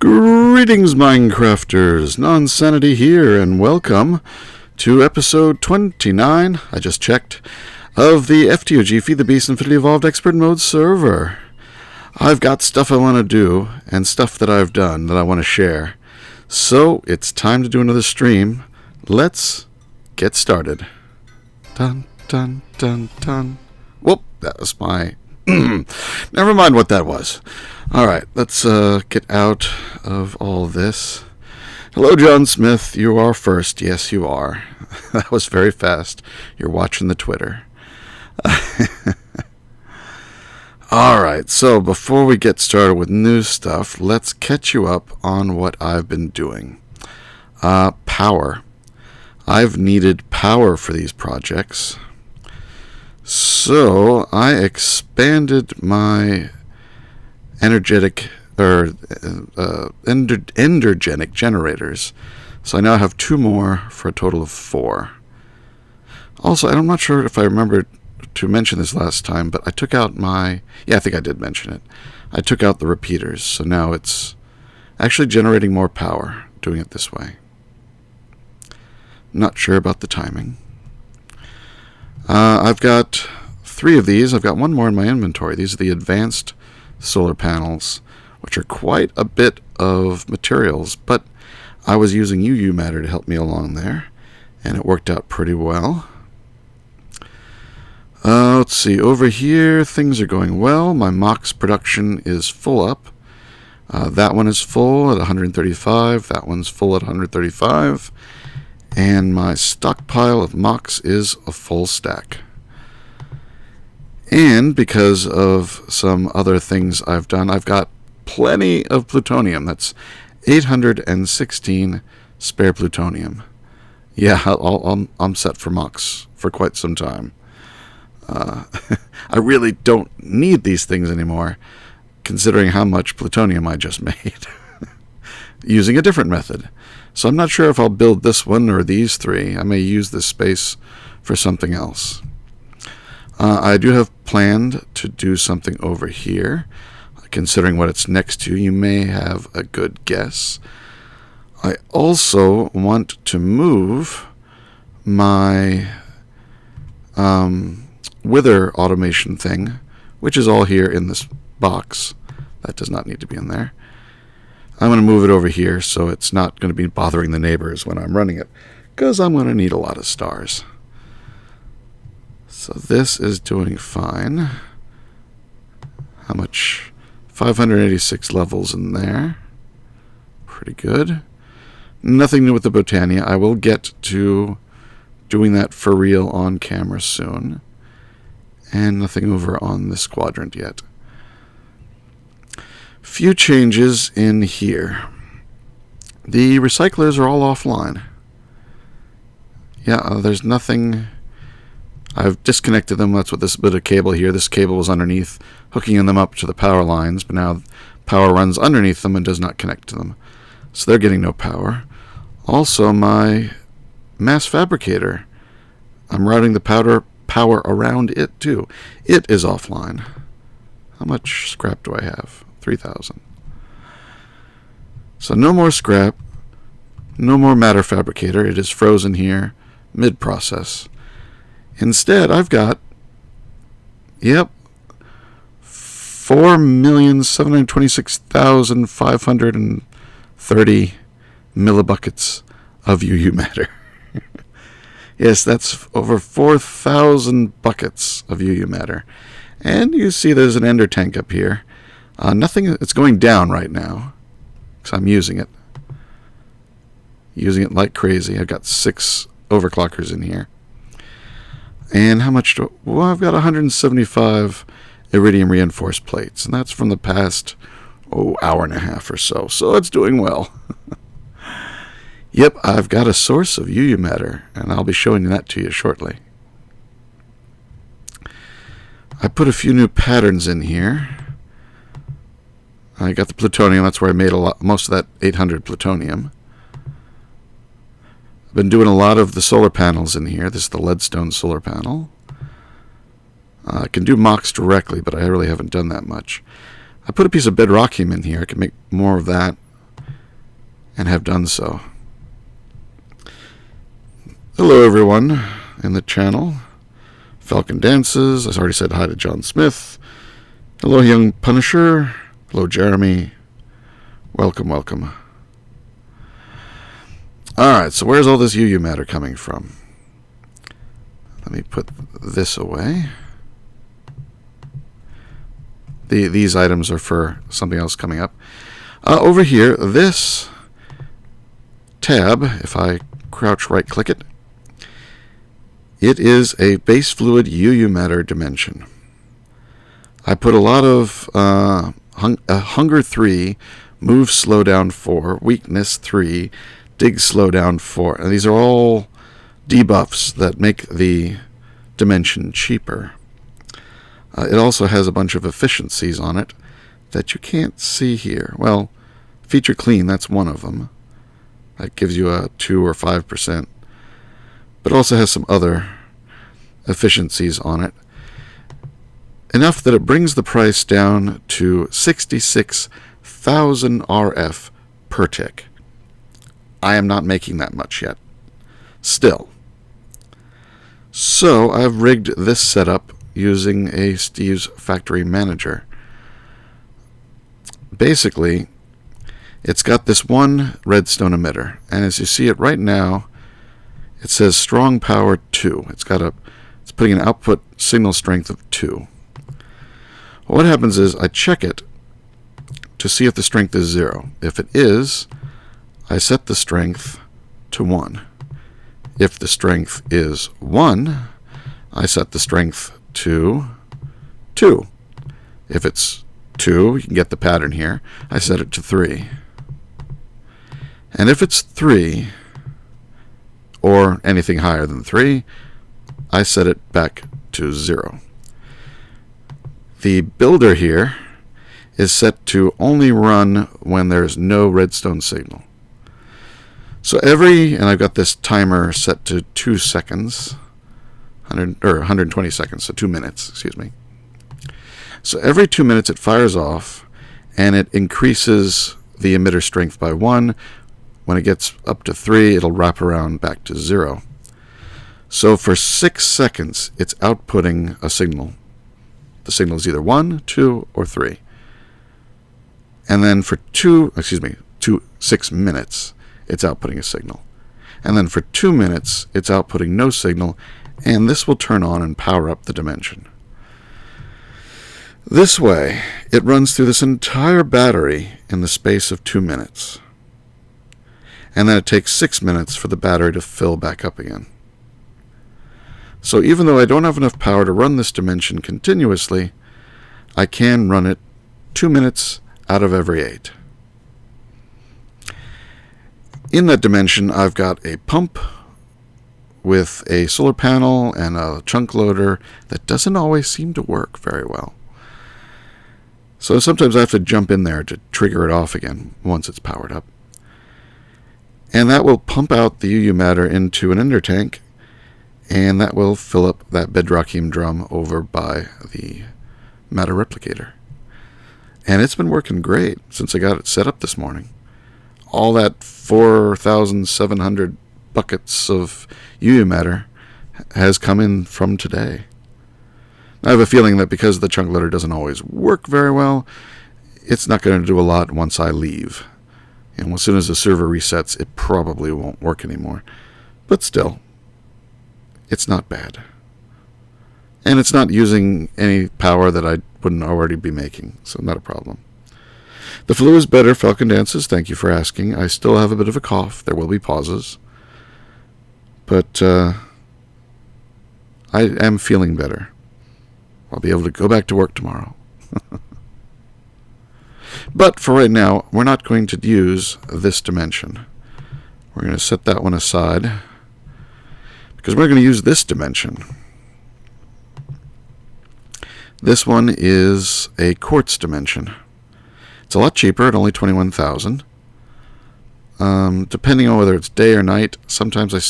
Greetings, Minecrafters! Nonsanity here, and welcome to episode 29, I just checked, of the FTOG Feed the Beast Infinity Evolved Expert Mode server. I've got stuff I want to do, and stuff that I've done that I want to share. So, it's time to do another stream. Let's get started. Dun, dun, dun, dun. Whoop, that was my... Never mind what that was. Alright, let's get out of all this. Hello, John Smith. You are first. Yes, you are. That was very fast. You're watching the Twitter. Alright, so before we get started with new stuff, let's catch you up on what I've been doing. Power. I've needed power for these projects. So, I expanded my energetic generators. So I now have 2 more for a total of 4. Also, I'm not sure if I remembered to mention this last time, but I took out my... Yeah, I think I did mention it. I took out the repeaters, so now it's actually generating more power doing it this way. Not sure about the timing. I've got 3 of these. I've got 1 more in my inventory. These are the advanced solar panels, which are quite a bit of materials, but I was using UU matter to help me along there, and it worked out pretty well. Let's see, over here things are going well. My MOX production is full up. That one is full at 135, that one's full at 135, and my stockpile of MOX is a full stack. And because of some other things I've done, I've got plenty of plutonium. That's 816 spare plutonium. Yeah, I'm set for MOX for quite some time. I really don't need these things anymore, considering how much plutonium I just made, using a different method. So I'm not sure if I'll build this one or these 3. I may use this space for something else. I do have planned to do something over here. Considering what it's next to, you may have a good guess. I also want to move my wither automation thing, which is all here in this box. That does not need to be in there. I'm going to move it over here so it's not going to be bothering the neighbors when I'm running it, because I'm going to need a lot of stars. So this is doing fine. How much? 586 levels in there. Pretty good. Nothing new with the Botania. I will get to doing that for real on camera soon. And nothing over on this quadrant yet. Few changes in here. The recyclers are all offline. Yeah, there's nothing... I've disconnected them. That's what this bit of cable here. This cable was underneath, hooking them up to the power lines, but now power runs underneath them and does not connect to them. So they're getting no power. Also, my mass fabricator, I'm routing the power around it too. It is offline. How much scrap do I have? 3,000. So no more scrap, no more matter fabricator. It is frozen here, mid-process. Instead, I've got, 4,726,530 millibuckets of UU matter. Yes, that's over 4,000 buckets of UU matter. And you see there's an ender tank up here. Nothing, it's going down right now, because I'm using it. Using it like crazy. I've got 6 overclockers in here. And how much do... Well, I've got 175 iridium reinforced plates. And that's from the past, hour and a half or so. So it's doing well. Yep, I've got a source of UU matter. And I'll be showing that to you shortly. I put a few new patterns in here. I got the plutonium. That's where I made most of that 800 plutonium. I've been doing a lot of the solar panels in here. This is the leadstone solar panel. I can do MOX directly, but I really haven't done that much. I put a piece of bedrockium in here. I can make more of that. and have done so. Hello everyone in the channel. Falcon Dances, I already said hi to John Smith. Hello Young Punisher. Hello Jeremy. Welcome, welcome. Alright, so where's all this UU matter coming from? Let me put this away. These items are for something else coming up. Over here, this tab, if I crouch right click it, it is a base fluid UU matter dimension. I put a lot of hunger 3, move slowdown 4, weakness 3, dig slowdown 4. And these are all debuffs that make the dimension cheaper. It also has a bunch of efficiencies on it that you can't see here. Well, feature clean, that's one of them. That gives you a 2 or 5%. But it also has some other efficiencies on it. Enough that it brings the price down to 66,000 RF per tick. I am not making that much yet. Still. So I've rigged this setup using a Steve's Factory Manager. Basically, it's got this one redstone emitter, and as you see it right now, it says strong power 2. It's putting an output signal strength of 2. What happens is I check it to see if the strength is 0. If it is, I set the strength to 1. If the strength is 1, I set the strength to 2. If it's 2, you can get the pattern here, I set it to 3. And if it's 3, or anything higher than 3, I set it back to 0. The builder here is set to only run when there's no redstone signal. So and I've got this timer set to 2 seconds, 120 seconds, so 2 minutes, excuse me. So every 2 minutes it fires off, and it increases the emitter strength by 1. When it gets up to 3, it'll wrap around back to 0. So for 6 seconds, it's outputting a signal. The signal is either 1, 2, or 3. And then for 6 minutes, it's outputting a signal. And then for 2 minutes, it's outputting no signal, and this will turn on and power up the dimension. This way, it runs through this entire battery in the space of 2 minutes. And then it takes 6 minutes for the battery to fill back up again. So even though I don't have enough power to run this dimension continuously, I can run it 2 minutes out of every 8. In that dimension, I've got a pump with a solar panel and a chunk loader that doesn't always seem to work very well. So sometimes I have to jump in there to trigger it off again once it's powered up. And that will pump out the UU matter into an ender tank, and that will fill up that bedrock heme drum over by the matter replicator. And it's been working great since I got it set up this morning. All that 4,700 buckets of UU matter has come in from today. I have a feeling that because the chunk loader doesn't always work very well, it's not going to do a lot once I leave. And as soon as the server resets, it probably won't work anymore. But still, it's not bad. And it's not using any power that I wouldn't already be making, so not a problem. The flu is better, Falcon Dances. Thank you for asking. I still have a bit of a cough. There will be pauses. But I am feeling better. I'll be able to go back to work tomorrow. But for right now, we're not going to use this dimension. We're going to set that one aside, because we're going to use this dimension. This one is a quartz dimension. It's a lot cheaper at only 21,000. Depending on whether it's day or night, sometimes I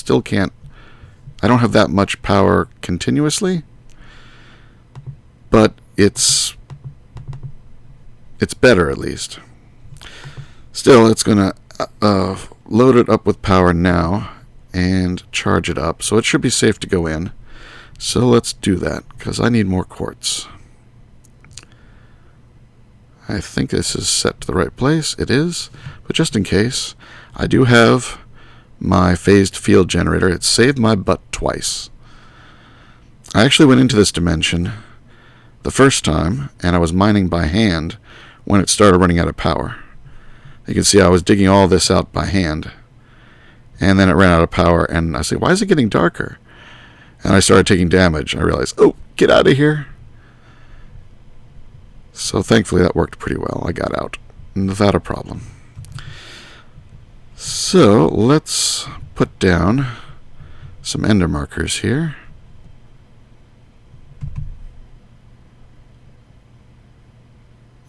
don't have that much power continuously, but it's better at least. Still, it's going to load it up with power now and charge it up, so it should be safe to go in. So let's do that, because I need more quartz. I think this is set to the right place. It is, but just in case, I do have my phased field generator. It saved my butt twice. I actually went into this dimension the first time, and I was mining by hand when it started running out of power. You can see I was digging all this out by hand, and then it ran out of power, and I said, why is it getting darker? And I started taking damage, and I realized, oh, get out of here. So thankfully that worked pretty well. I got out without a problem. So let's put down some ender markers here.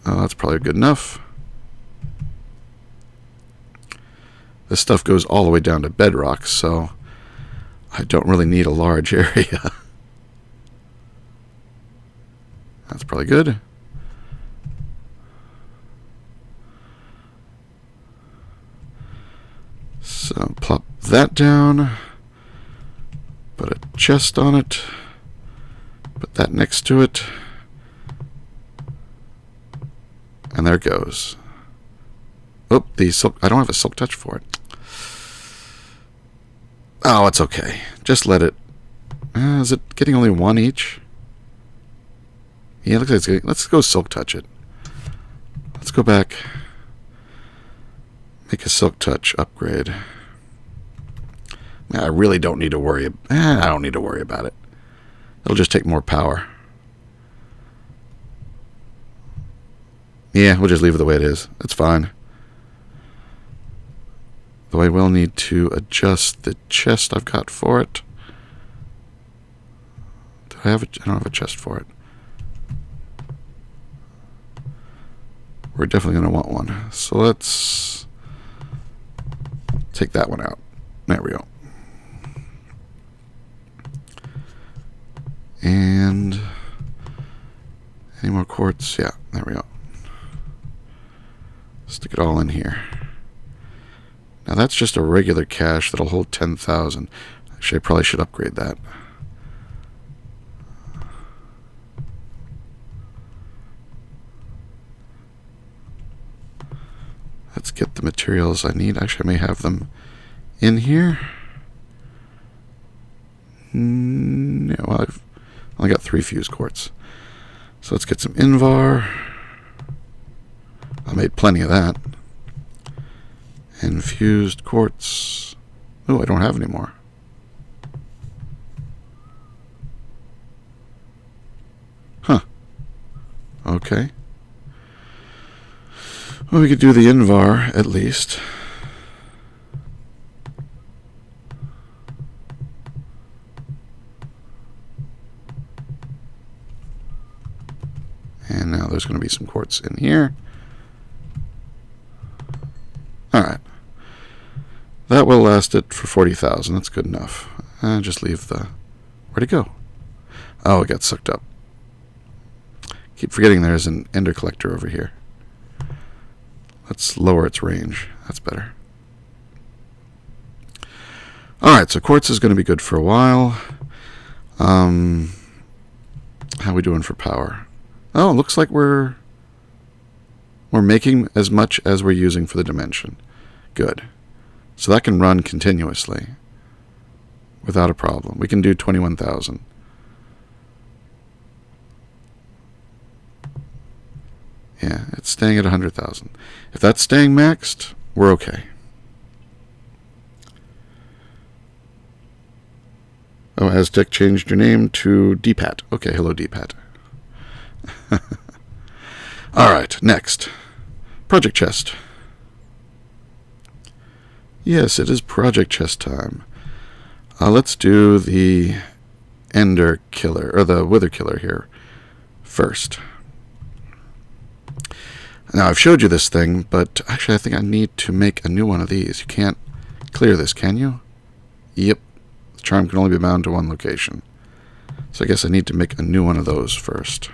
Oh, that's probably good enough. This stuff goes all the way down to bedrock, so I don't really need a large area. That's probably good. So plop that down. Put a chest on it. Put that next to it. And there it goes. Oh, the silk. I don't have a silk touch for it. Oh, it's okay. Just let it. Is it getting only one each? Yeah, looks like it's getting. Let's go silk touch it. Let's go back. Make a silk touch upgrade. I really don't need to worry. I don't need to worry about it. It'll just take more power. Yeah, we'll just leave it the way it is. It's fine. Though I will need to adjust the chest I've got for it. Do I have I don't have a chest for it. We're definitely going to want one. So let's take that one out. There we go. And any more quartz? Yeah, there we go. Stick it all in here. Now that's just a regular cache that'll hold 10,000. Actually, I probably should upgrade that. Let's get the materials I need. Actually, I may have them in here. No, well, I've only got 3 fused quartz. So let's get some Invar. I made plenty of that. Infused quartz. Oh, I don't have any more. Huh. Okay. Well, we could do the Invar at least. And now there's going to be some quartz in here. Alright. That will last it for 40,000. That's good enough. Just leave the... Where'd it go? Oh, it got sucked up. Keep forgetting there's an ender collector over here. Let's lower its range. That's better. Alright, so quartz is going to be good for a while. How are we doing for power? Oh, it looks like we're making as much as we're using for the dimension. Good. So that can run continuously without a problem. We can do 21,000. Yeah, it's staying at 100,000. If that's staying maxed, we're okay. Oh, Aztec changed your name to DPAT. Okay, hello DPAT. Alright, next. Project chest. Yes, it is project chest time. Let's do the ender killer, or the wither killer here first. Now, I've showed you this thing, but actually I think I need to make a new one of these. You can't clear this, can you? Yep. The charm can only be bound to one location. So I guess I need to make a new one of those first.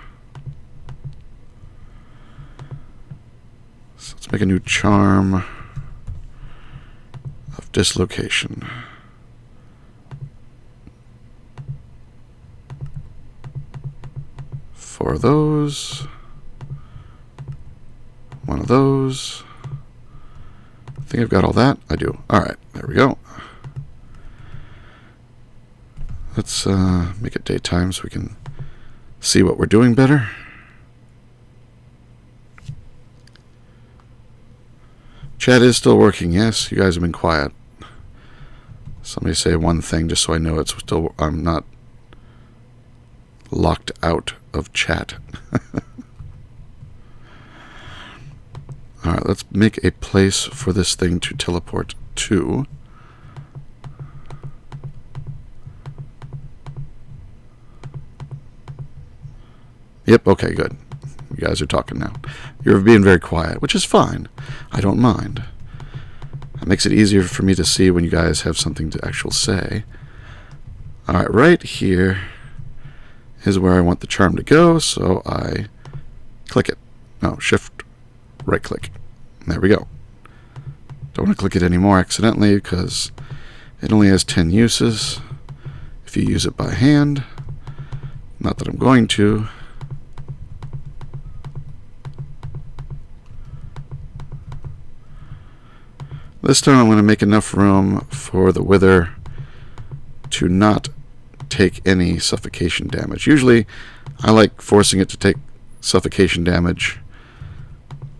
So let's make a new charm. dislocation. Four of those. One of those. I think I've got all that. I do. Alright, there we go. Let's make it daytime so we can see what we're doing better. Chat is still working, yes. You guys have been quiet. Somebody say one thing just so I know it's still, I'm not locked out of chat. Alright, let's make a place for this thing to teleport to. Yep, okay, good. You guys are talking now. You're being very quiet, which is fine. I don't mind. It makes it easier for me to see when you guys have something to actually say. Alright, right here is where I want the charm to go, so I click it. No, shift, right click. There we go. Don't want to click it anymore accidentally because it only has 10 uses if you use it by hand. Not that I'm going to. This time I'm going to make enough room for the wither to not take any suffocation damage. Usually I like forcing it to take suffocation damage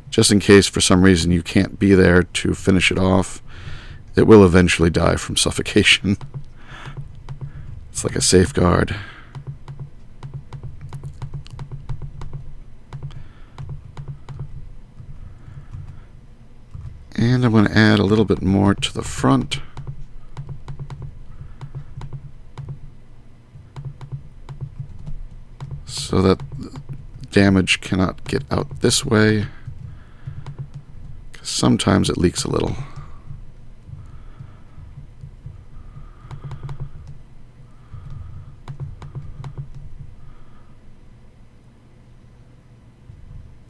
just in case for some reason you can't be there to finish it off. It will eventually die from suffocation. It's like a safeguard. And I'm going to add a little bit more to the front. So that damage cannot get out this way. Because sometimes it leaks a little.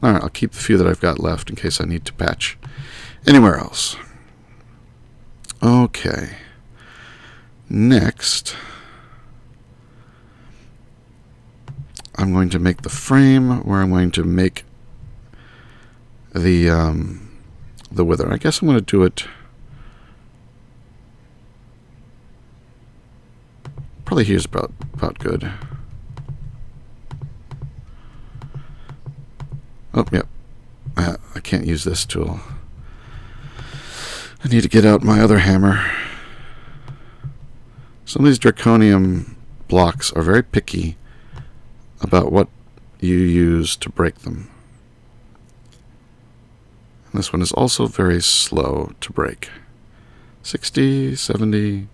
Alright, I'll keep the few that I've got left in case I need to patch anywhere else. Okay. Next, I'm going to make the frame where I'm going to make the wither. I guess I'm going to do it probably here's about good. Oh, yep. I can't use this tool. I need to get out my other hammer. Some of these draconium blocks are very picky about what you use to break them. And this one is also very slow to break. 60, 70.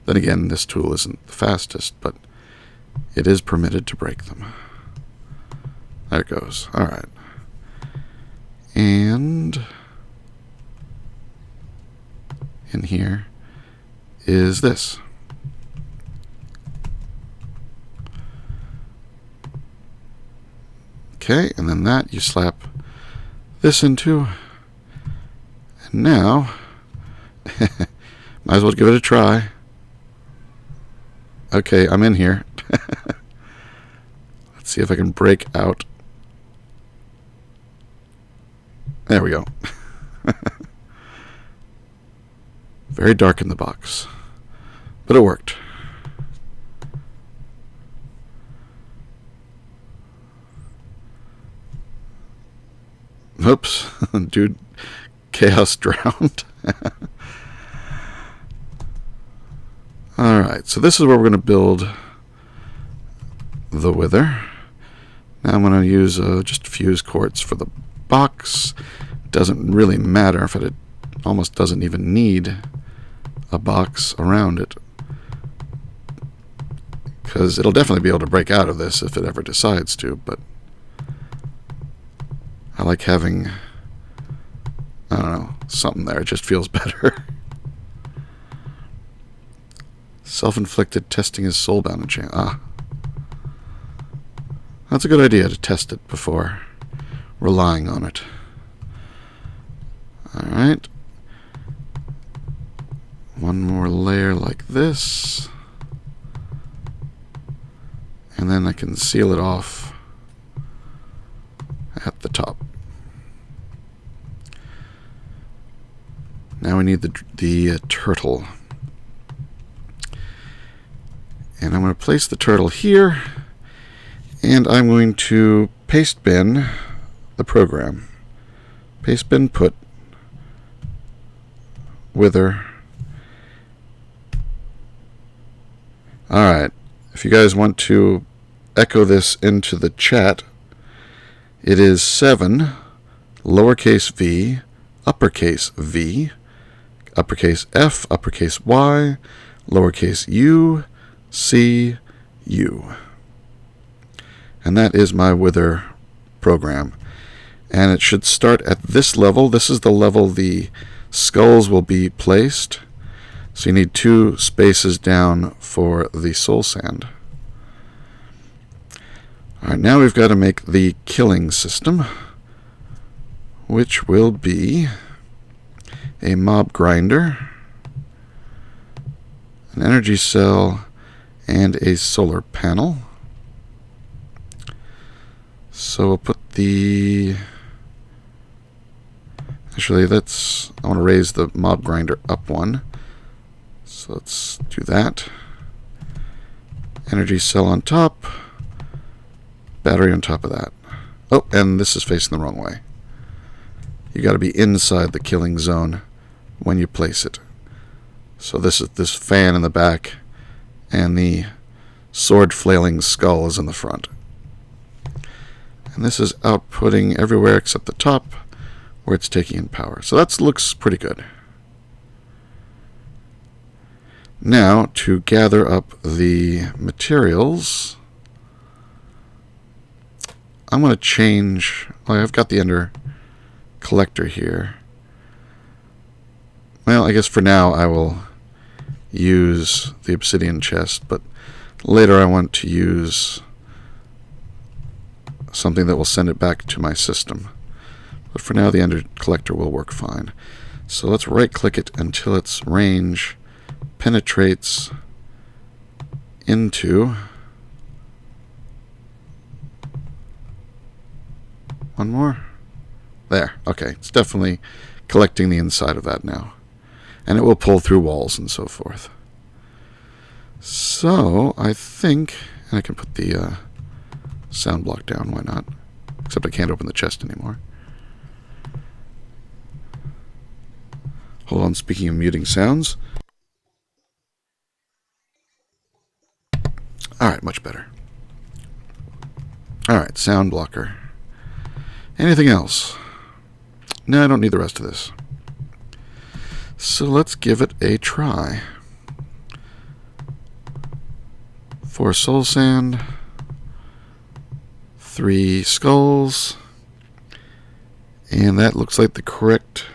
Then again, this tool isn't the fastest, but it is permitted to break them. There it goes. Alright. And in here is this. Okay, and then that you slap this into. And now, might as well give it a try. Okay, I'm in here. Let's see if I can break out. There we go. Very dark in the box. But it worked. Oops. Dude, chaos drowned. Alright, so this is where we're going to build the wither. Now I'm going to use just fuse quartz for the box. Doesn't really matter if it almost doesn't even need a box around it, because it'll definitely be able to break out of this if it ever decides to, but I like having, I don't know, something there. It just feels better. Self-inflicted testing is soulbound and chain. Ah. That's a good idea to test it before relying on it. Alright. this. And then I can seal it off at the top. Now we need the turtle. And I'm going to place the turtle here. And I'm going to paste bin the program. Paste bin put wither. Alright, if you guys want to echo this into the chat, it is 7, lowercase v, uppercase v, uppercase F, uppercase Y, lowercase u, C, U. And that is my wither program. And it should start at this level. This is the level the skulls will be placed. So you need 2 spaces down for the soul sand. Alright, now we've got to make the killing system, which will be a mob grinder, an energy cell, and a solar panel. So we'll put the... Actually, I want to raise the mob grinder up 1. So let's do that. Energy cell on top. Battery on top of that. Oh, and this is facing the wrong way. You got to be inside the killing zone when you place it. So this is this fan in the back, and the sword flailing skull is in the front. And this is outputting everywhere except the top, where it's taking in power. So that looks pretty good. Now, to gather up the materials, I'm going to change... Well, I've got the ender collector here. Well, I guess for now I will use the obsidian chest, but later I want to use something that will send it back to my system. But for now, the ender collector will work fine. So let's right-click it until its range penetrates into... One more? There. Okay. It's definitely collecting the inside of that now. And it will pull through walls and so forth. So, I think... And I can put the sound block down. Why not? Except I can't open the chest anymore. Hold on, speaking of muting sounds. Alright, much better. Alright, sound blocker. Anything else? No, I don't need the rest of this. So let's give it a try. 4 soul sand. 3 skulls. And that looks like the correct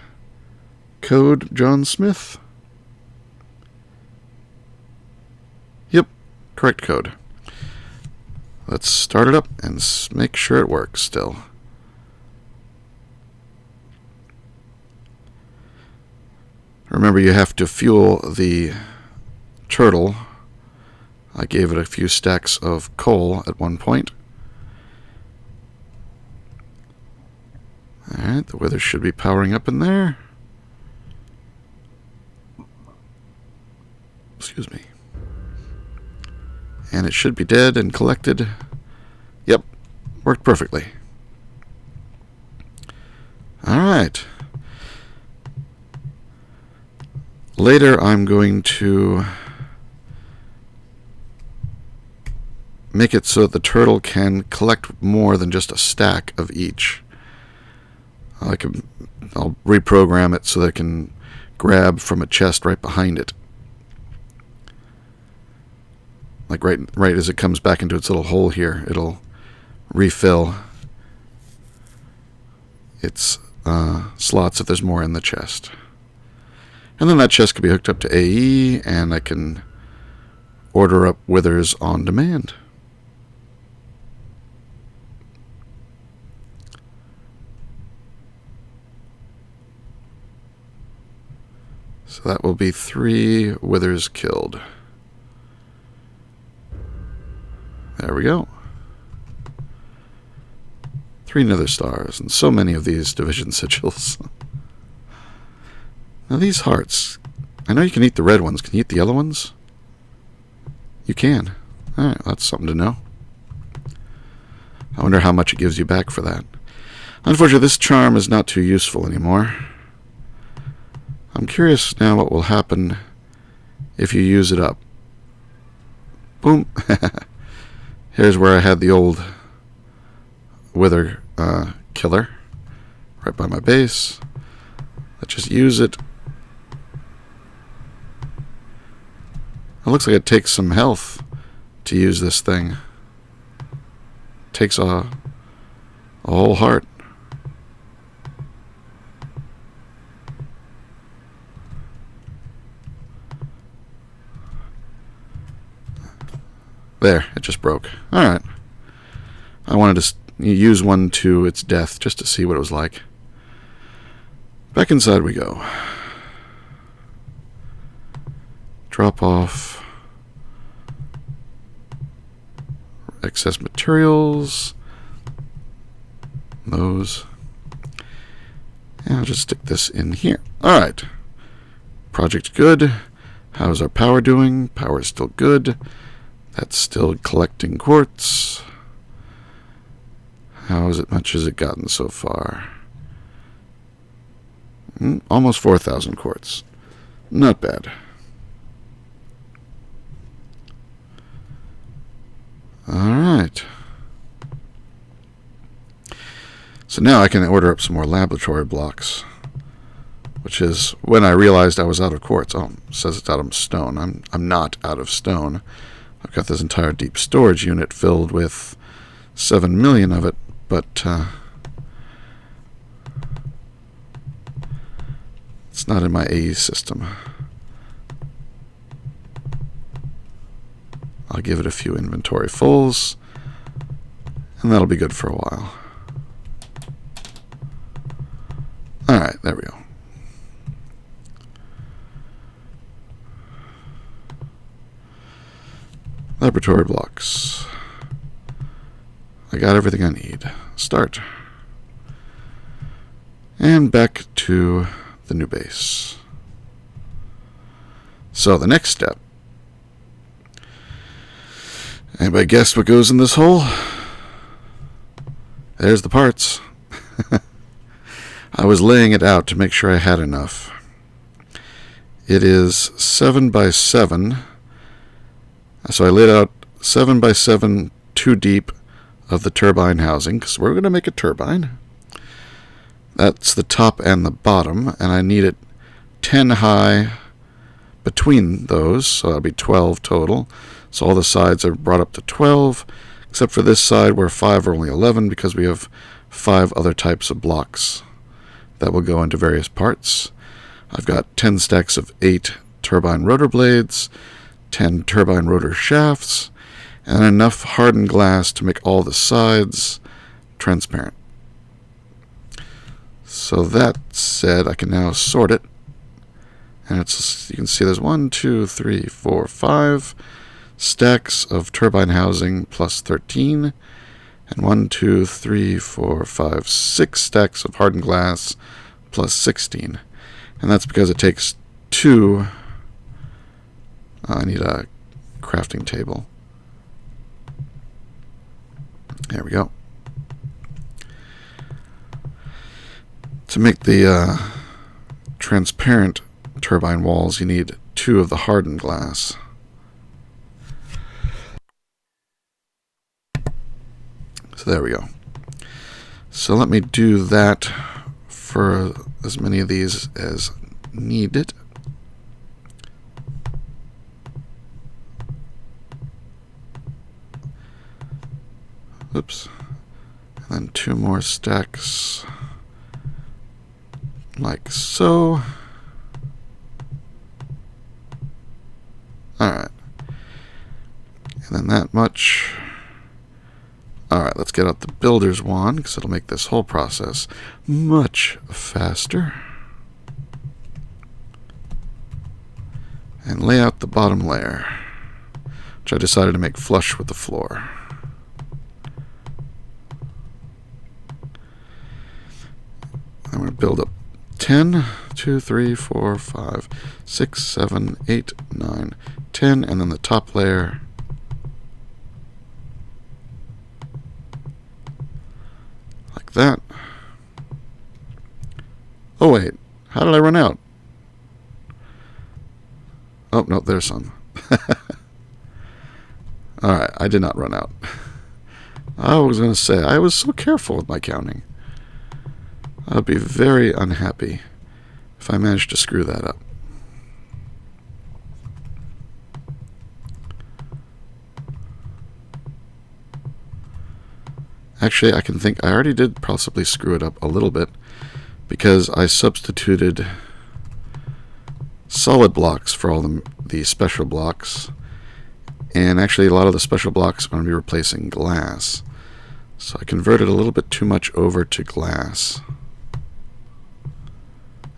code, John Smith. Yep, correct code. Let's start it up and make sure it works still. Remember, you have to fuel the turtle. I gave it a few stacks of coal at one point. Alright, the wither should be powering up in there. Excuse me. And it should be dead and collected. Yep, worked perfectly. Alright. Later I'm going to make it so that the turtle can collect more than just a stack of each. I'll reprogram it so that it can grab from a chest right behind it. Like right as it comes back into its little hole here, it'll refill its slots if there's more in the chest. And then that chest can be hooked up to AE, and I can order up withers on demand. So that will be 3 withers killed. There we go. 3 nether stars, and so many of these division sigils. Now these hearts, I know you can eat the red ones. Can you eat the yellow ones? You can. Alright, that's something to know. I wonder how much it gives you back for that. Unfortunately, this charm is not too useful anymore. I'm curious now what will happen if you use it up. Boom. Here's where I had the old wither killer. Right by my base. Let's just use it. It looks like it takes some health to use this thing. It takes a whole heart. There, it just broke. Alright. I wanted to use one to its death just to see what it was like. Back inside we go. Drop off excess materials. Those. And I'll just stick this in here. Alright. Project good. How's our power doing? Power is still good. That's still collecting quartz. How much has it gotten so far? Almost 4,000 quartz. Not bad. Alright. So now I can order up some more laboratory blocks. Which is when I realized I was out of quartz. Oh, it says it's out of stone. I'm not out of stone. I've got this entire deep storage unit filled with 7 million of it, but it's not in my AE system. I'll give it a few inventory fulls, and that'll be good for a while. Alright, there we go. Laboratory blocks. I got everything I need. Start. And back to the new base. So the next step. Anybody guess what goes in this hole? There's the parts. I was laying it out to make sure I had enough. It is 7 by 7. So I laid out 7 by 7 2 deep of the turbine housing, because we're going to make a turbine. That's the top and the bottom, and I need it 10 high between those, so that'll be 12 total. So all the sides are brought up to 12, except for this side where 5 are only 11, because we have 5 other types of blocks that will go into various parts. I've got 10 stacks of 8 turbine rotor blades, 10 turbine rotor shafts, and enough hardened glass to make all the sides transparent. So that said, I can now sort it. And it's, you can see there's 1, 2, 3, 4, 5 stacks of turbine housing plus 13. And 1, 2, 3, 4, 5, 6 stacks of hardened glass plus 16. And that's because it takes 2. I need a crafting table. There we go. To make the transparent turbine walls, you need 2 of the hardened glass. So there we go. So let me do that for as many of these as needed. Oops. And then 2 more stacks like so. Alright. And then that much. Alright, let's get out the builder's wand, because it'll make this whole process much faster. and lay out the bottom layer, which I decided to make flush with the floor. I'm going to build up 10, 2, 3, 4, 5, 6, 7, 8, 9, 10, and then the top layer. Like that. Oh wait, how did I run out? Oh, no, there's some. Alright, I did not run out. I was going to say, I was so careful with my counting. I'd be very unhappy if I managed to screw that up. Actually, I can think I already did possibly screw it up a little bit because I substituted solid blocks for all the special blocks. And actually, a lot of the special blocks are going to be replacing glass. So I converted a little bit too much over to glass.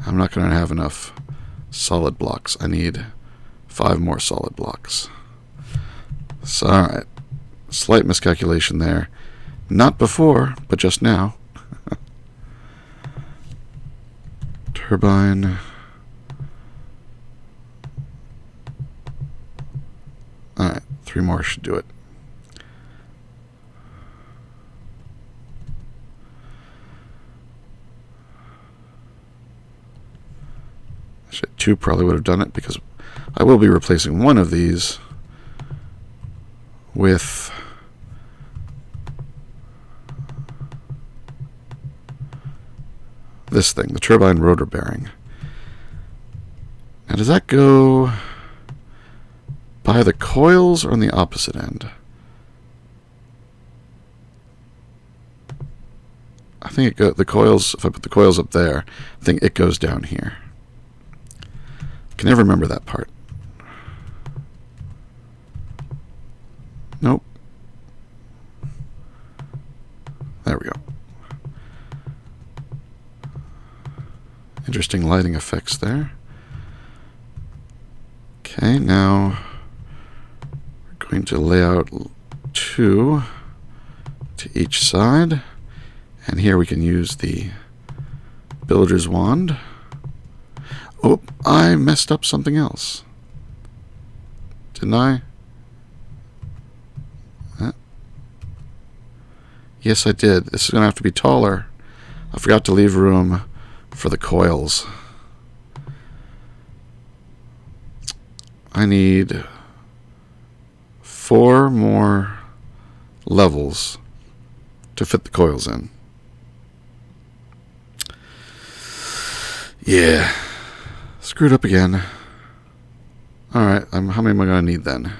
I'm not going to have enough solid blocks. I need 5 more solid blocks. So, alright. Slight miscalculation there. Not before, but just now. Turbine. Alright, 3 more should do it. Actually, 2 probably would have done it because I will be replacing one of these with this thing, the turbine rotor bearing. Now, does that go by the coils or on the opposite end? I think the coils, if I put the coils up there, I think it goes down here. I can never remember that part. Nope. There we go. Interesting lighting effects there. Okay, now we're going to lay out 2 to each side. And here we can use the builder's wand. Oh, I messed up something else. Didn't I? Yes, I did. This is going to have to be taller. I forgot to leave room for the coils. I need 4 more levels to fit the coils in. Yeah. Screwed up again. Alright, how many am I going to need then?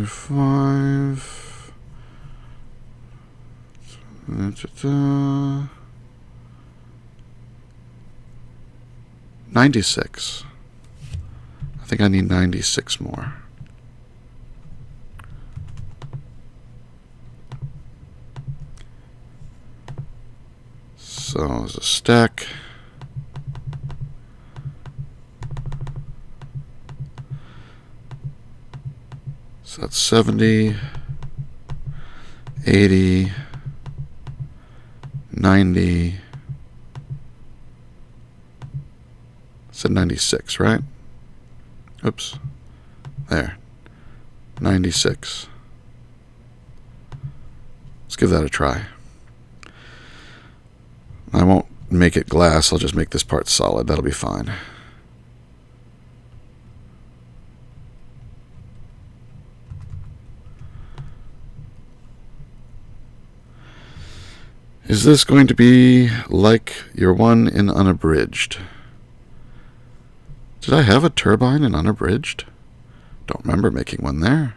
5. 96. I think I need 96 more. So there's a stack. So that's 70, 80, 90. Said 96, right? Oops. There. 96. Let's give that a try. I won't make it glass, I'll just make this part solid. That'll be fine. Is this going to be like your one in Unabridged? Did I have a turbine in Unabridged? Don't remember making one there.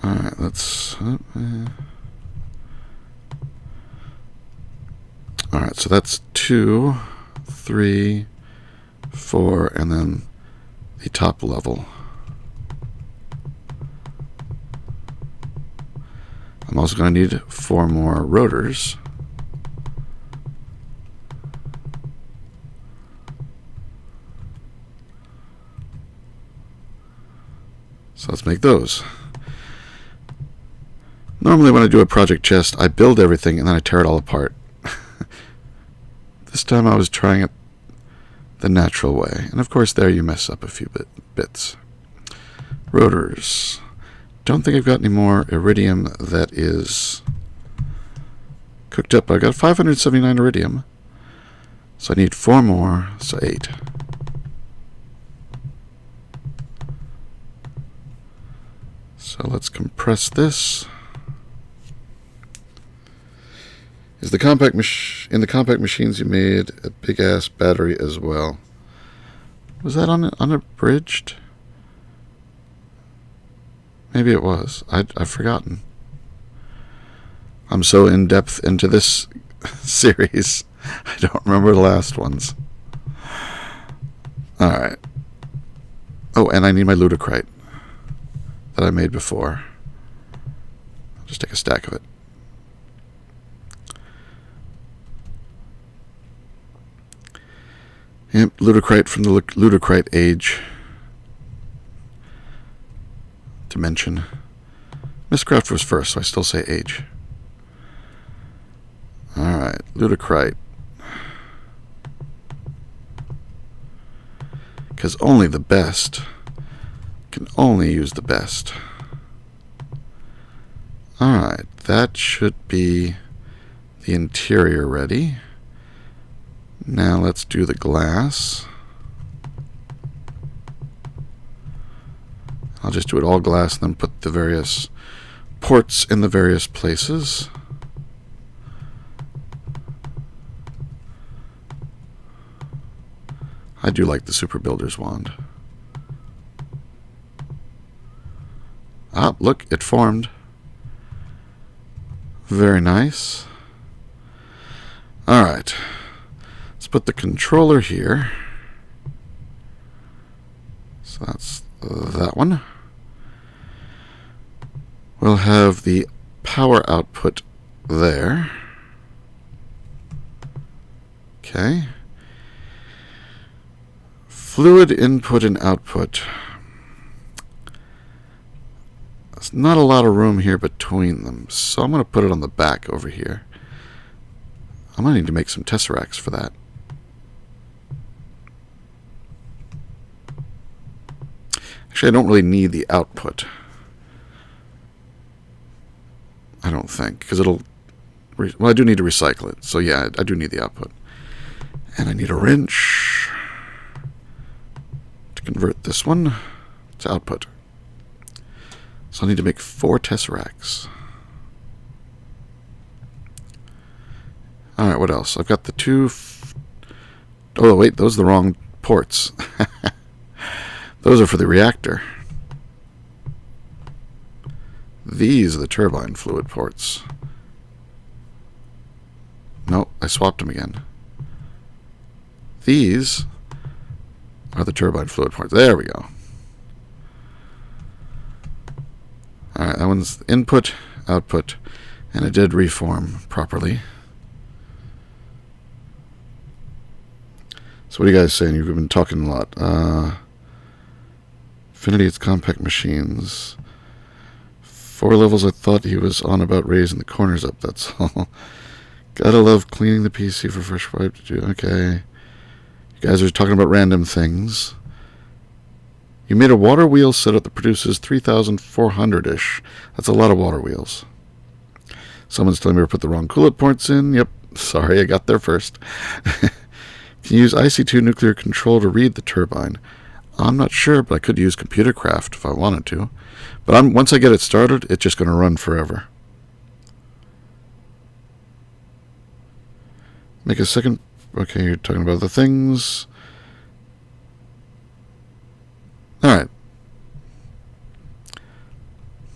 Alright, let's... Alright, so that's 2, 3, 4, and then the top level. I'm also going to need 4 more rotors. So let's make those. Normally when I do a project chest, I build everything and then I tear it all apart. This time I was trying it the natural way. And of course there you mess up a few bits. Rotors. Don't think I've got any more iridium that is cooked up. I got 579 iridium. So I need 4 more, so 8. So let's compress this. In the compact machines you made a big ass battery as well. Was that unabridged? Maybe it was. I've forgotten. I'm so in depth into this series, I don't remember the last ones. Alright. Oh, and I need my ludocrite that I made before. I'll just take a stack of it. Yep, ludocrite from the ludocrite age. Dimension. Mistcraft was first, so I still say age. Alright, ludocrite. Because only the best can only use the best. Alright, that should be the interior ready. Now let's do the glass. I'll just do it all glass and then put the various ports in the various places. I do like the Super Builder's wand. Ah, look, it formed. Very nice. Alright. Let's put the controller here. So that's that one. We'll have the power output there. Okay. Fluid input and output. There's not a lot of room here between them, so I'm going to put it on the back over here. I'm going to need to make some tesseracts for that. Actually, I don't really need the output. I don't think, because it'll... Well, I do need to recycle it, so yeah, I do need the output. And I need a wrench to convert this one to output. So I need to make 4 tesseracts. Alright, what else? I've got the 2... Oh, wait, those are the wrong ports. Those are for the reactor. These are the turbine fluid ports. Nope, I swapped them again. These are the turbine fluid ports. There we go. Alright, that one's input, output, and it did reform properly. So what are you guys saying? You've been talking a lot. Affinity, it's compact machines. 4 levels I thought he was on about raising the corners up, that's all. Gotta love cleaning the PC for fresh wipe to do. Okay. You guys are talking about random things. You made a water wheel setup that produces 3,400-ish. That's a lot of water wheels. Someone's telling me I put the wrong coolant ports in. Yep. Sorry, I got there first. Can you use IC2 nuclear control to read the turbine? I'm not sure, but I could use computer craft if I wanted to. But once I get it started, it's just going to run forever. Make a second... Okay, you're talking about the things. Alright.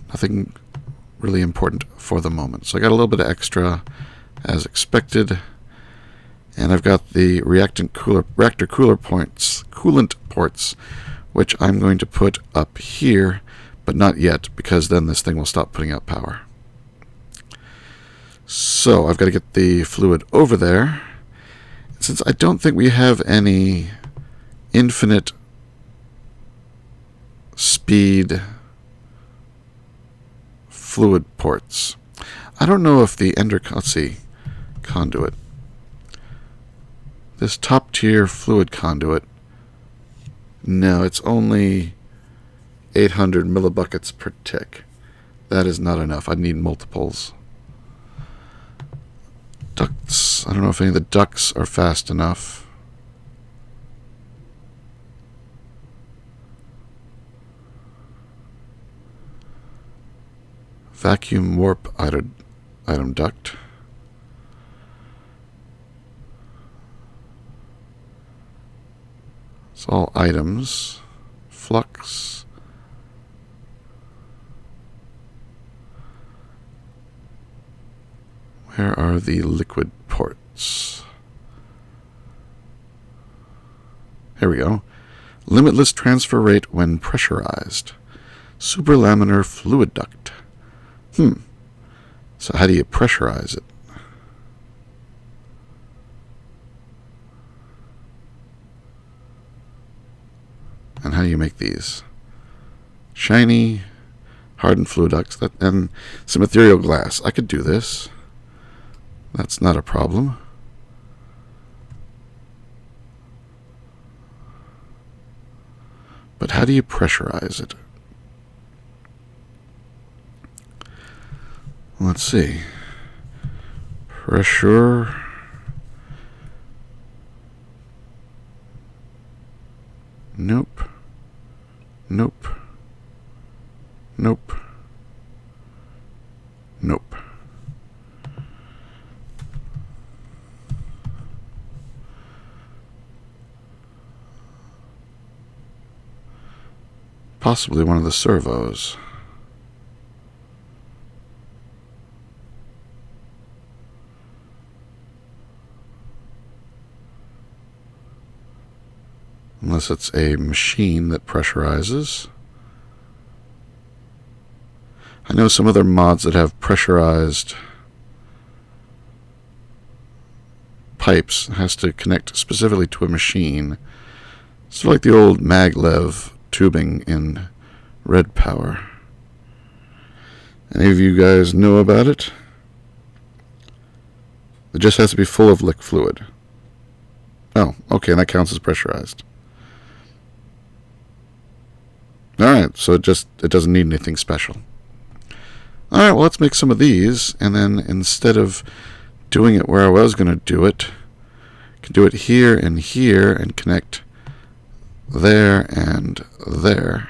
Nothing really important for the moment. So I got a little bit of extra as expected. And I've got the reactor coolant ports, which I'm going to put up here, but not yet, because then this thing will stop putting out power. So I've got to get the fluid over there. Since I don't think we have any infinite speed fluid ports. I don't know if the let's see, conduit. This top tier fluid conduit, no, it's only 800 millibuckets per tick. That is not enough. I need multiples. Ducts. I don't know if any of the ducts are fast enough. Vacuum warp item duct. It's all items. Flux. Where are the liquid ports? Here we go. Limitless transfer rate when pressurized. Superlaminar fluid duct. So how do you pressurize it? And how do you make these? Shiny, hardened fluid ducts, and some ethereal glass. I could do this. That's not a problem. But how do you pressurize it? Let's see. Pressure. Nope. Nope. Nope. Nope. Possibly one of the servos. Unless it's a machine that pressurizes. I know some other mods that have pressurized pipes. It has to connect specifically to a machine. It's like the old maglev tubing in Red Power. Any of you guys know about it? It just has to be full of liquid fluid. Oh, okay, and that counts as pressurized. Alright, so it doesn't need anything special. Alright, well, let's make some of these, and then instead of doing it where I was going to do it, I can do it here and connect there and there.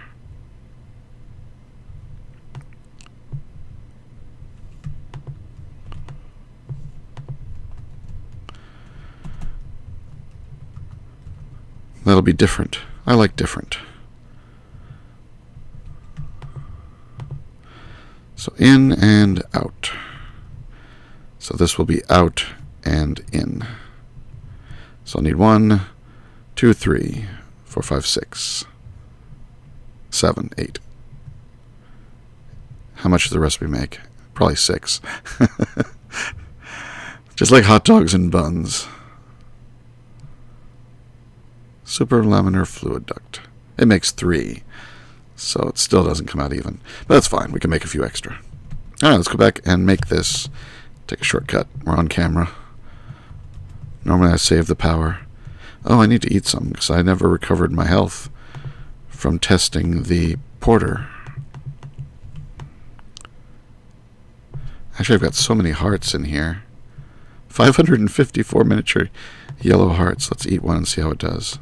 That'll be different. I like different. So in and out. So this will be out and in. So I'll need 1, 2, 3, 4, 5, 6, 7, 8. How much does the recipe make? Probably 6. Just like hot dogs and buns. Superlaminar fluid duct. It makes 3. So it still doesn't come out even. But that's fine. We can make a few extra. Alright, let's go back and make this. Take a shortcut. We're on camera. Normally I save the power. Oh, I need to eat something because I never recovered my health from testing the porter. Actually, I've got so many hearts in here. 554 miniature yellow hearts. Let's eat one and see how it does.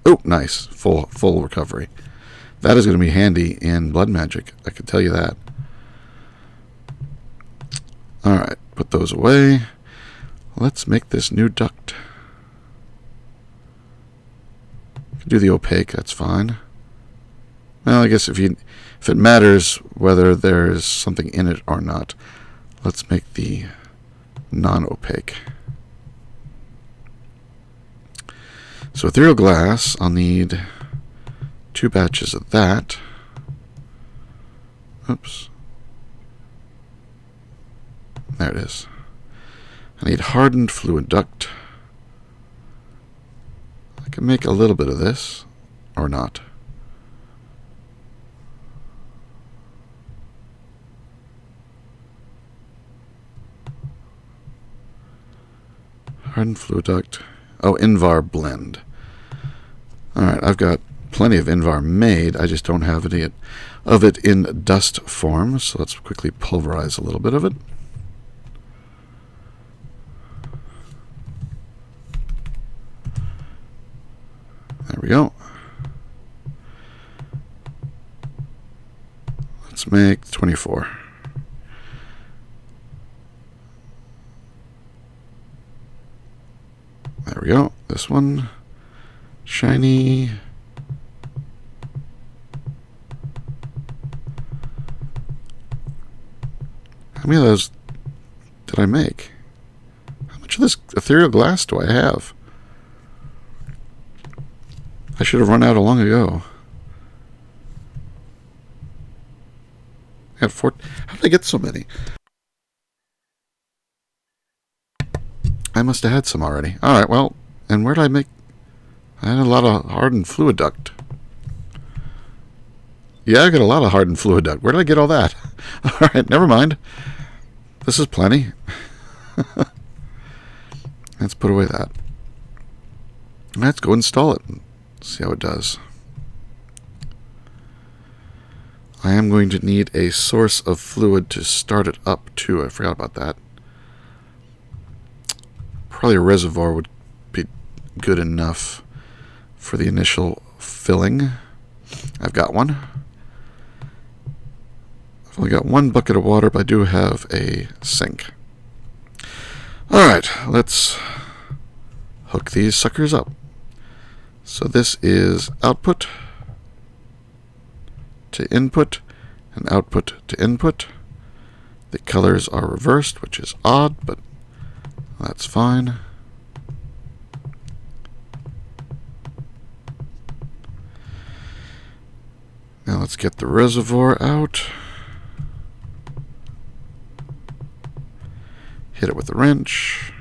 Oh, nice. Full recovery. That is going to be handy in blood magic. I can tell you that. Alright, put those away. Let's make this new duct. Do the opaque, that's fine. Well, I guess if it matters whether there's something in it or not, let's make the non-opaque. So ethereal glass, I'll need 2 batches of that. Oops. There it is. I need hardened fluid duct. I can make a little bit of this, or not. Hardened fluid duct. Oh, Invar blend. Alright, I've got plenty of Invar made. I just don't have any of it in dust form. So let's quickly pulverize a little bit of it. There we go. Let's make 24. There we go. This one. Shiny. How many of those did I make? How much of this ethereal glass do I have? I should have run out long ago. I had 4. How did I get so many? I must have had some already. Alright, well, and where did I make... I had a lot of hardened fluid duct. Yeah, I got a lot of hardened fluid duct. Where did I get all that? Alright, never mind. This is plenty. Let's put away that. Let's go install it and see how it does. I am going to need a source of fluid to start it up too. I forgot about that. Probably a reservoir would be good enough for the initial filling. I've got one. I've only got 1 bucket of water, but I do have a sink. Alright, let's hook these suckers up. So this is output to input and output to input. The colors are reversed, which is odd, but that's fine. Now let's get the reservoir out. Hit it with a wrench.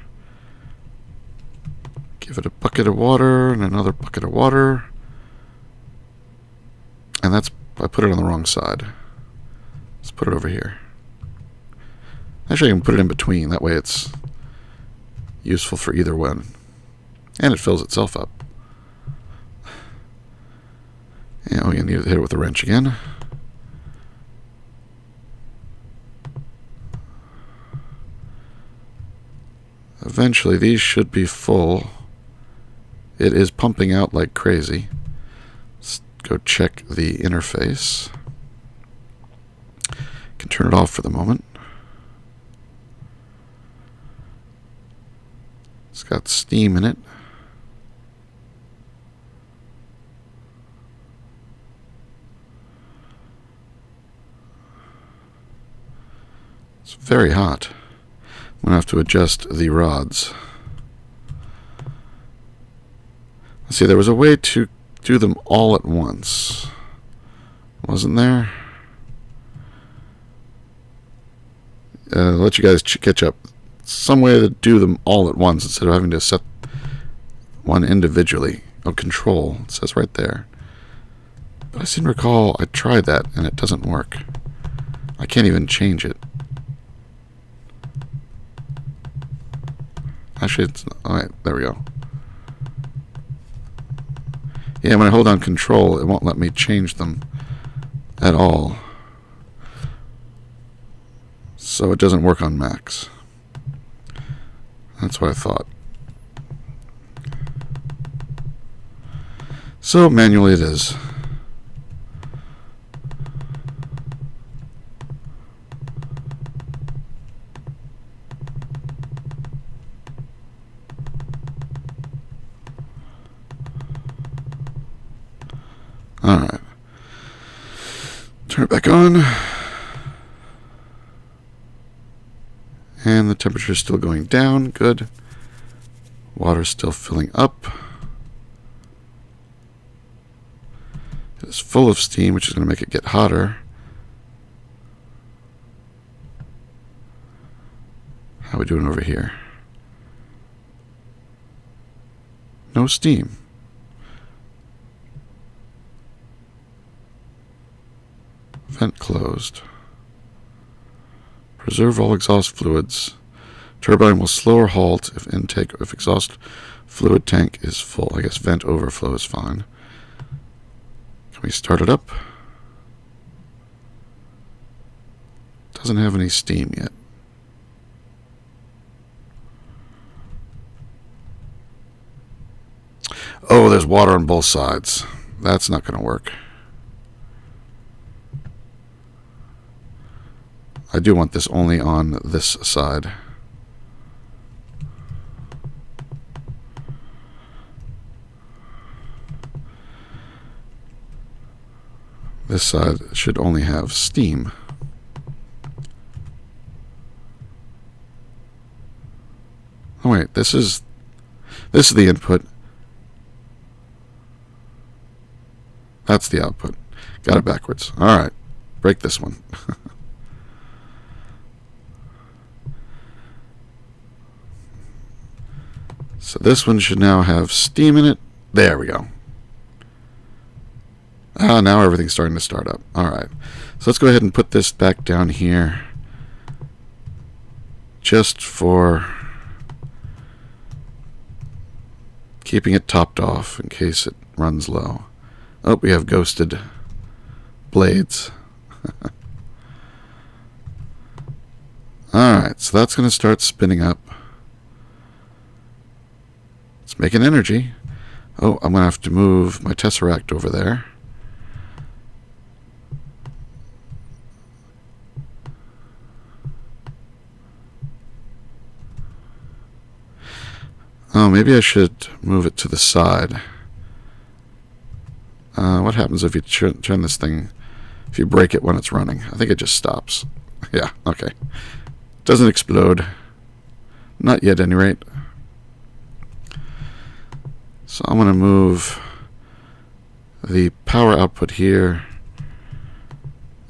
Give it a bucket of water and another bucket of water. And that's, I put it on the wrong side. Let's put it over here. Actually, I can put it in between. That way it's useful for either one. And it fills itself up. And we need to hit it with a wrench again. Eventually these should be full. It is pumping out like crazy. Let's go check the interface. Can turn it off for the moment. It's got steam in it. It's very hot. I'm going to have to adjust the rods. Let's see, there was a way to do them all at once. Wasn't there? I'll let you guys catch up. Some way to do them all at once instead of having to set one individually. Oh, control. It says right there. But I seem to recall I tried that and it doesn't work. I can't even change it. Actually, it's... Alright, there we go. Yeah, when I hold down control, it won't let me change them at all. So it doesn't work on max. That's what I thought. So manually it is. Alright. Turn it back on. And the temperature is still going down. Good. Water's still filling up. It's full of steam, which is going to make it get hotter. How are we doing over here? No steam. Vent closed. Preserve all exhaust fluids. Turbine will slow or halt if exhaust fluid tank is full. I guess vent overflow is fine. Can we start it up? Doesn't have any steam yet. Oh, there's water on both sides. That's not going to work. I do want this only on this side. This side should only have steam. Oh wait, this is the input. That's the output. Got it backwards. All right, break this one. So this one should now have steam in it. There we go. Ah, now everything's starting to start up. All right. So let's go ahead and put this back down here. Just for keeping it topped off in case it runs low. Oh, we have ghosted blades. All right. So that's going to start spinning up. It's making energy. Oh, I'm going to have to move my tesseract over there. Oh, maybe I should move it to the side. What happens if you turn this thing, if you break it when it's running? I think it just stops. Yeah, okay. Doesn't explode. Not yet, at any rate. So I'm going to move the power output here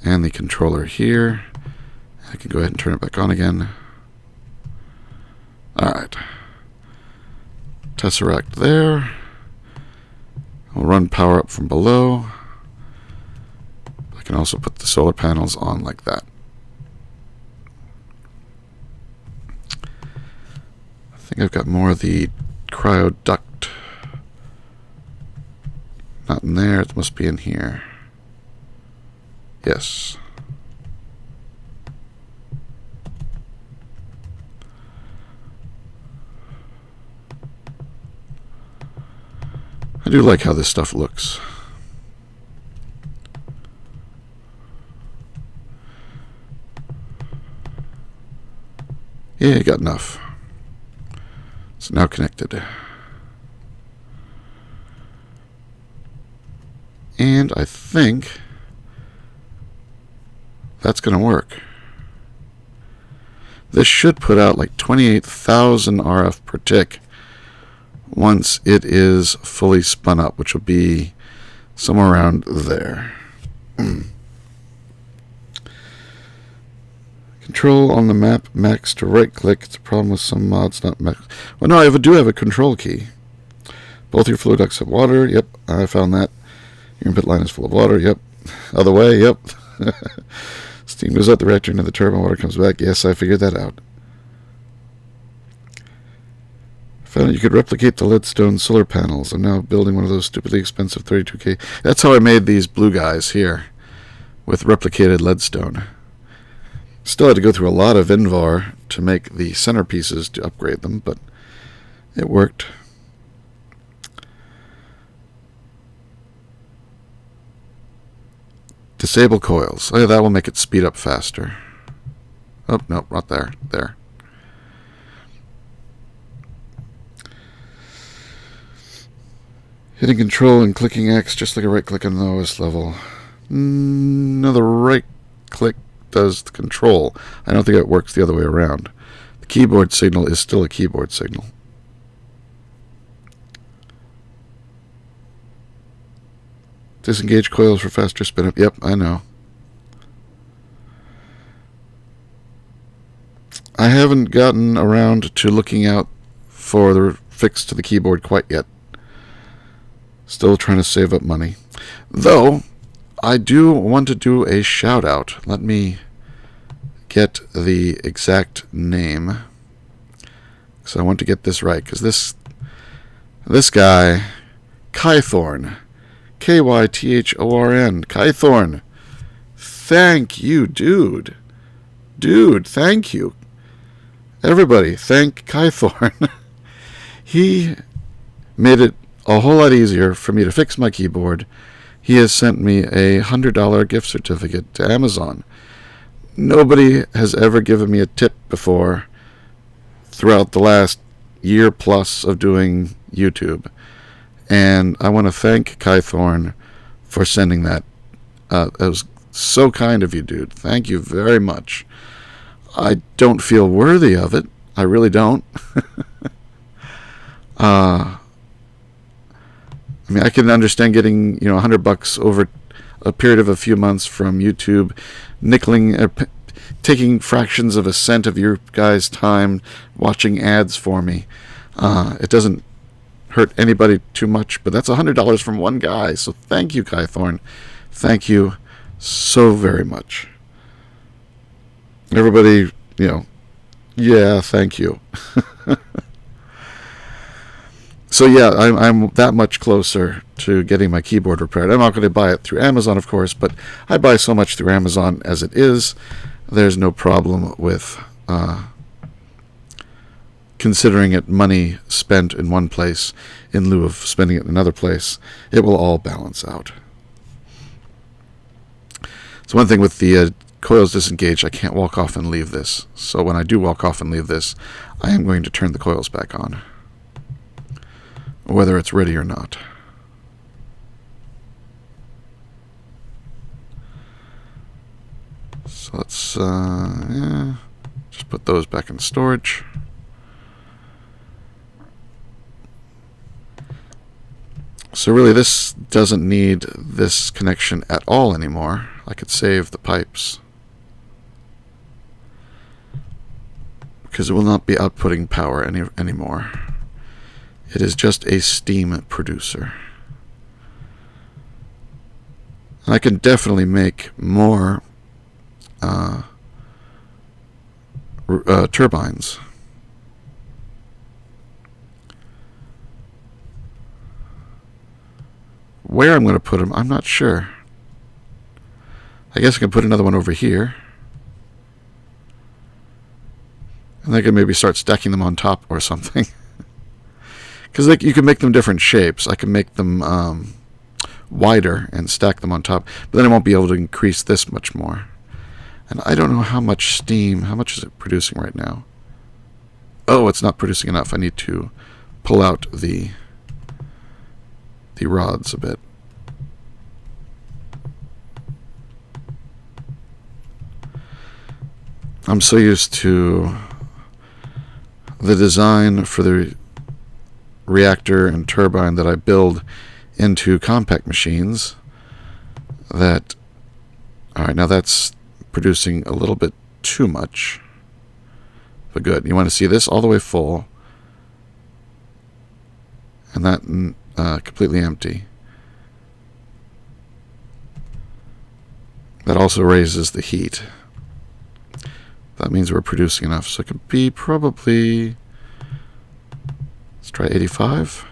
and the controller here. I can go ahead and turn it back on again. Alright. Tesseract there. We'll run power up from below. I can also put the solar panels on like that. I think I've got more of the cryo duct. Not in there, it must be in here. Yes. I do like how this stuff looks. Yeah, you got enough. It's now connected. And I think that's going to work. This should put out like 28,000 RF per tick once it is fully spun up, which will be somewhere around there. Control on the map max to right click. It's a problem with some mods not max. Well, no, I do have a control key. Both your fluid ducts have water. Yep, I found that. Your input line is full of water. Yep. Other way. Yep. Steam goes out the reactor into the turbine. Water comes back. Yes, I figured that out. Found out you could replicate the leadstone solar panels. I'm now building one of those stupidly expensive 32K. That's how I made these blue guys here, with replicated leadstone. Still had to go through a lot of Invar to make the centerpieces to upgrade them, but it worked. Disable coils. Oh, yeah, that will make it speed up faster. Oh, no, not there. There. Hitting control and clicking X just like a right click on the lowest level. No, the right click does the control. I don't think it works the other way around. The keyboard signal is still a keyboard signal. Disengage coils for faster spin up. Yep, I know. I haven't gotten around to looking out for the fix to the keyboard quite yet. Still trying to save up money. Though, I do want to do a shout out. Let me get the exact name. So I want to get this right, because this guy, Kythorn, Kythorn, Kythorn, thank you, dude. Dude, thank you. Everybody, thank Kythorn. He made it a whole lot easier for me to fix my keyboard. He has sent me a $100 gift certificate to Amazon. Nobody has ever given me a tip before throughout the last year plus of doing YouTube. And I want to thank Kythorn for sending that. It was so kind of you, dude. Thank you very much. I don't feel worthy of it. I really don't. I mean, I can understand getting, $100 over a period of a few months from YouTube, taking fractions of a cent of your guys' time watching ads for me. It doesn't hurt anybody too much, but that's $100 from one guy. So thank you, Kythorn. Thank you so very much. Everybody, yeah, thank you. So yeah, I'm that much closer to getting my keyboard repaired. I'm not going to buy it through Amazon, of course, but I buy so much through Amazon as it is. There's no problem with considering it money spent in one place in lieu of spending it in another place. It will all balance out. So one thing with the coils disengaged, I can't walk off and leave this. So when I do walk off and leave this, I am going to turn the coils back on, whether it's ready or not. So let's just put those back in storage. So really this doesn't need this connection at all anymore. I could save the pipes, because it will not be outputting power anymore. It is just a steam producer. And I can definitely make more turbines. Where I'm going to put them, I'm not sure. I guess I can put another one over here. And I can maybe start stacking them on top or something. Because you can make them different shapes. I can make them wider and stack them on top. But then I won't be able to increase this much more. And I don't know how much steam, how much is it producing right now? Oh, it's not producing enough. I need to pull out the rods a bit. I'm so used to the design for the reactor and turbine that I build into compact machines that, alright, now that's producing a little bit too much, but good. You want to see this all the way full and that completely empty. That also raises the heat. That means we're producing enough, so it could be probably, let's try 85.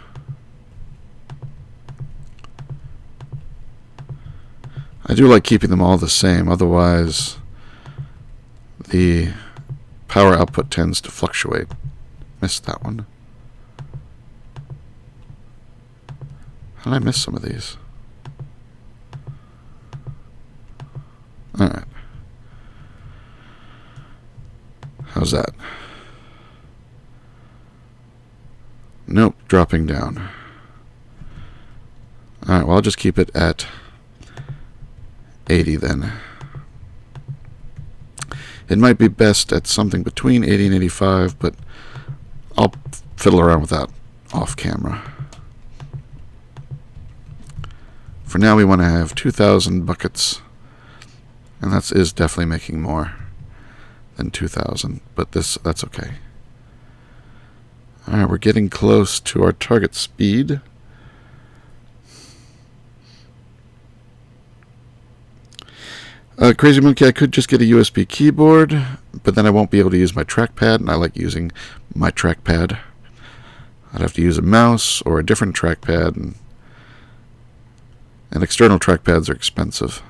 I do like keeping them all the same, otherwise the power output tends to fluctuate. Missed that one. How did I miss some of these? Alright. How's that? Nope, dropping down. Alright, well, I'll just keep it at 80 then. It might be best at something between 80 and 85, but I'll fiddle around with that off camera. For now, we want to have 2,000 buckets, and that is definitely making more than 2000, but that's okay. Alright, we're getting close to our target speed. Crazy Monkey, I could just get a USB keyboard, but then I won't be able to use my trackpad, and I like using my trackpad. I'd have to use a mouse or a different trackpad, and external trackpads are expensive.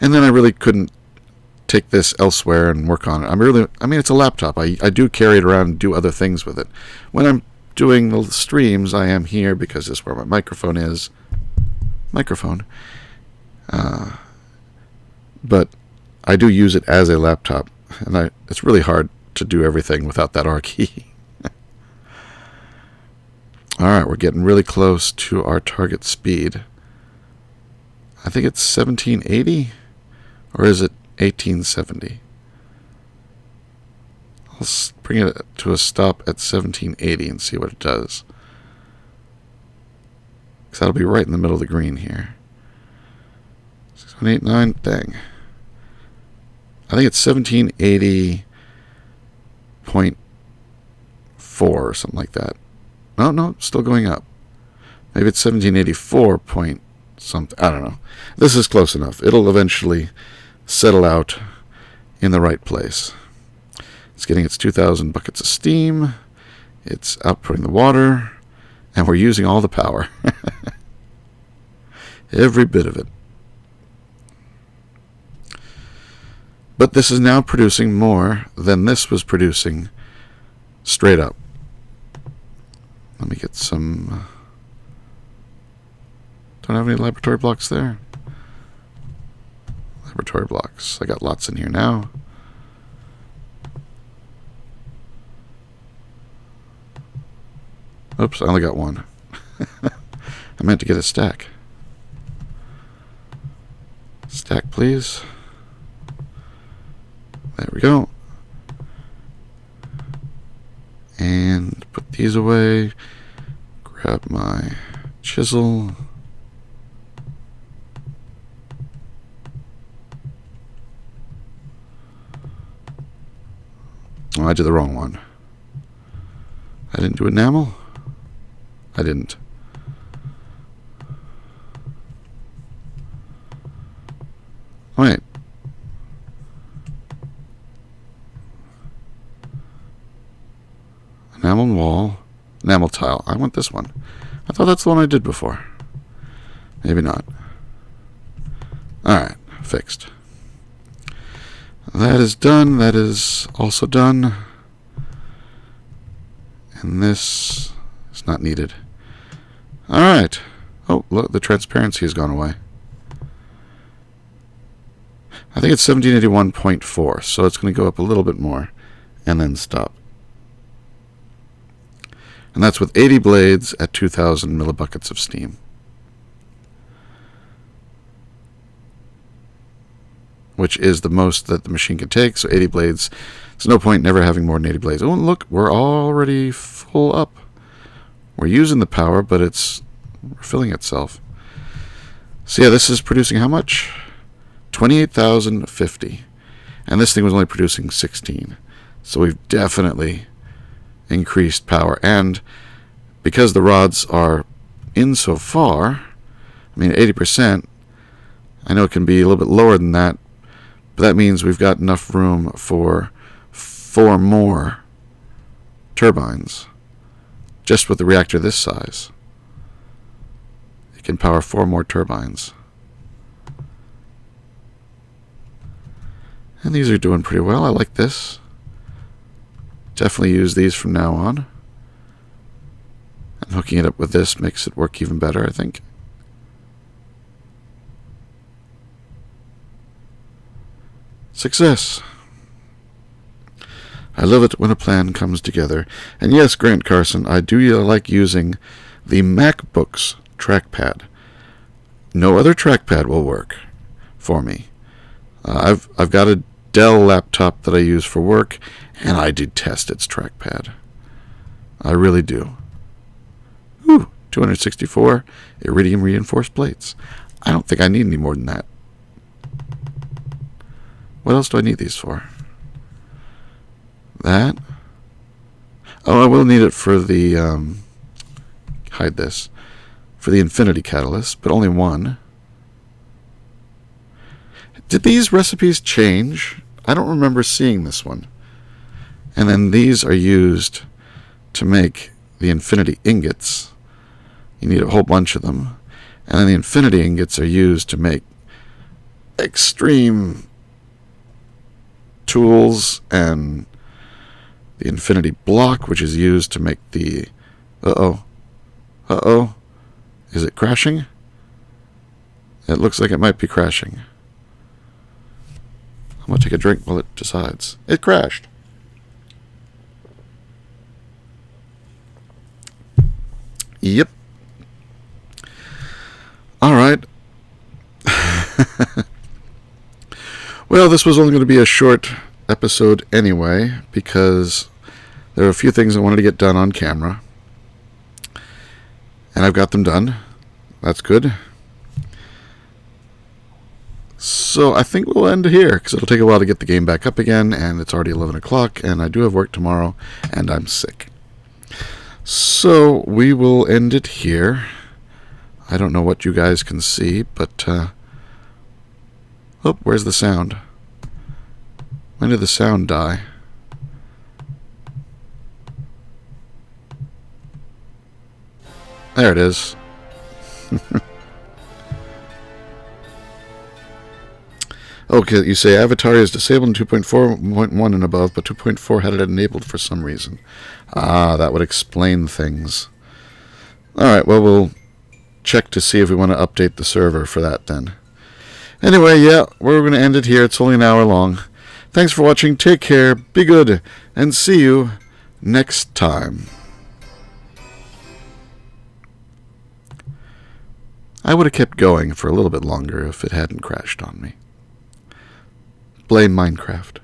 And then I really couldn't take this elsewhere and work on it. I mean, it's a laptop. I do carry it around and do other things with it. When I'm doing the streams, I am here because this is where my microphone is. But I do use it as a laptop, and it's really hard to do everything without that R key. Alright, we're getting really close to our target speed. I think it's 1780, or is it 1870? Let's bring it to a stop at 1780 and see what it does. Because that'll be right in the middle of the green here. 6189, dang. I think it's 1780.4 or something like that. No, it's still going up. Maybe it's 1784 point something. I don't know. This is close enough. It'll eventually settle out in the right place. It's getting its 2,000 buckets of steam. It's outputting the water. And we're using all the power. Every bit of it. But this is now producing more than this was producing straight up. Let me get some... Don't have any laboratory blocks there. Laboratory blocks. I got lots in here now. Oops, I only got one. I meant to get a stack. Stack, please. There we go. And put these away. Grab my chisel. Oh, I did the wrong one. I didn't do enamel? I didn't. Wait. Enamel wall. Enamel tile. I want this one. I thought that's the one I did before. Maybe not. Alright. Fixed. That is done. That is also done. And this is not needed. Alright. Oh, look, the transparency has gone away. I think it's 1781.4, so it's going to go up a little bit more and then stop. And that's with 80 blades at 2,000 millibuckets of steam. Which is the most that the machine can take, so 80 blades. There's no point never having more than 80 blades. Oh, look, we're already full up. We're using the power, but it's refilling itself. So yeah, this is producing how much? 28,050. And this thing was only producing 16. So we've definitely increased power. And because the rods are in so far, I mean 80%, I know it can be a little bit lower than that, but that means we've got enough room for 4 more turbines. Just with the reactor this size, it can power 4 more turbines. And these are doing pretty well. I like this. Definitely use these from now on. And hooking it up with this makes it work even better, I think. Success. I love it when a plan comes together. And yes, Grant Carson, I do like using the MacBook's trackpad. No other trackpad will work for me. I've got a Dell laptop that I use for work, and I detest its trackpad. I really do. Ooh, 264 iridium reinforced plates. I don't think I need any more than that. What else do I need these for? That. Oh, I will need it for the, hide this, for the infinity catalyst, but only one. Did these recipes change? I don't remember seeing this one. And then these are used to make the infinity ingots. You need a whole bunch of them. And then the infinity ingots are used to make extreme tools, and the infinity block, which is used to make the... Uh-oh. Is it crashing? It looks like it might be crashing. I'm going to take a drink while it decides. It crashed. Yep. Alright. Well, this was only going to be a short episode anyway, because there are a few things I wanted to get done on camera. And I've got them done. That's good. So I think we'll end here, because it'll take a while to get the game back up again, and it's already 11 o'clock, and I do have work tomorrow, and I'm sick. So we will end it here. I don't know what you guys can see, but... Oh, where's the sound? When did the sound die? There it is. Okay, you say Avatar is disabled in 2.4.1 and above, but 2.4 had it enabled for some reason. Ah, that would explain things. Alright, well, we'll check to see if we want to update the server for that then. Anyway, yeah, we're going to end it here. It's only an hour long. Thanks for watching. Take care, be good, and see you next time. I would have kept going for a little bit longer if it hadn't crashed on me. Blame Minecraft.